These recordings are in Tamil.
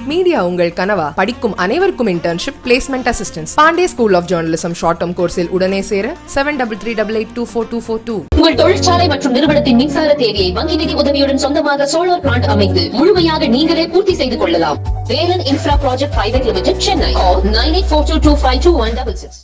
மீடியா உங்கள் கனவா? படிக்கும் அனைவருக்கும் internship, placement assistance. Pandey school of journalism short term கோர்ஸில் உடனே சேர 7338824242. உங்கள் தொழிற்சாலை மற்றும் நிறுவனத்தின் மின்சார தேவையை வங்கி நிதி உதவியுடன் சொந்தமாக சோலார் பிளான்ட் அமைத்து முழுமையாக நீங்களே பூர்த்தி செய்து கொள்ளலாம். Velan infra project private limited, Chennai. 9842252166.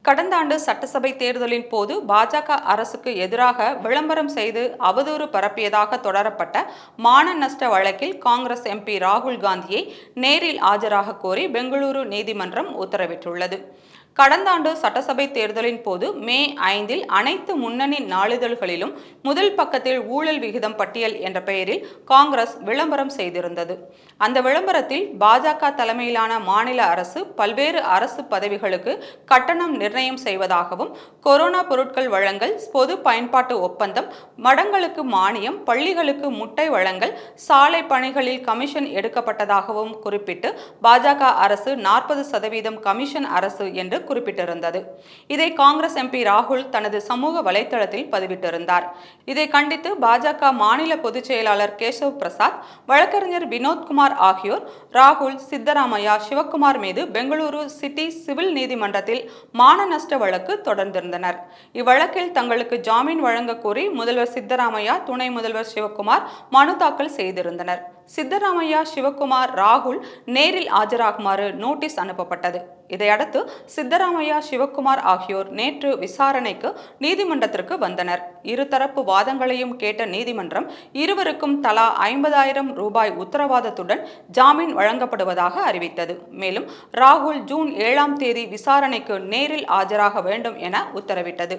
கடந்த ஆண்டு சட்டசபை தேர்தலின் போது பாஜக அரசுக்கு எதிராக விளம்பரம் செய்து அவதூறு பரப்பியதாக தொடரப்பட்ட மான நஷ்ட வழக்கில் காங்கிரஸ் எம்பி ராகுல் காந்தியை நேரில் ஆஜராக கோரி பெங்களூரு நீதிமன்றம் உத்தரவிட்டுள்ளது. கடந்த ஆண்டு சட்டசபை தேர்தலின் போது மே 5 அனைத்து முன்னணி நாளிதழ்களிலும் முதல் பக்கத்தில் ஊழல் விகிதம் பட்டியல் என்ற பெயரில் காங்கிரஸ் விளம்பரம் செய்திருந்தது. அந்த விளம்பரத்தில் பாஜக தலைமையிலான மாநில அரசு பல்வேறு அரசு பதவிகளுக்கு கட்டணம் நிர்ணயம் செய்வதாகவும், கொரோனா பொருட்கள் வழங்கல், பொது பயன்பாட்டு ஒப்பந்தம், மடங்களுக்கு மானியம், பள்ளிகளுக்கு முட்டை வழங்கல், சாலை பணிகளில் கமிஷன் எடுக்கப்பட்டதாகவும் குறிப்பிட்டு பாஜக அரசு 40% கமிஷன் அரசு என்று குறிப்பிட்டிருந்தது. இதை காங்கிரஸ் எம்பி ராகுல் தனது சமூக வலைதளத்தில் பதிவிட்டிருந்தார். இதை கண்டித்து பாஜக மாநில பொதுச் செயலாளர் கேசவ் பிரசாத், வழக்கறிஞர் வினோத்குமார் ஆகியோர் ராகுல், சித்தராமையா, சிவக்குமார் மீது பெங்களூரு சிட்டி சிவில் நீதிமன்றத்தில் மான நஷ்ட வழக்கு தொடர்ந்திருந்தனர். இவ்வழக்கில் தங்களுக்கு ஜாமீன் வழங்க கோரி முதல்வர் சித்தராமையா, துணை முதல்வர் சிவக்குமார் மனு தாக்கல் செய்திருந்தனர். சித்தராமையா, சிவக்குமார், ராகுல் நேரில் ஆஜராகுமாறு நோட்டீஸ் அனுப்பப்பட்டது. இதையடுத்து சித்தராமையா, சிவக்குமார் ஆகியோர் நேற்று விசாரணைக்கு நீதிமன்றத்திற்கு வந்தனர். இருதரப்பு வாதங்களையும் கேட்ட நீதிமன்றம் இருவருக்கும் தலா 50,000 ரூபாய் உத்தரவாதத்துடன் ஜாமீன் வழங்கப்படுவதாக அறிவித்தது. மேலும் ராகுல் ஜூன் 7 விசாரணைக்கு நேரில் ஆஜராக வேண்டும் என உத்தரவிட்டது.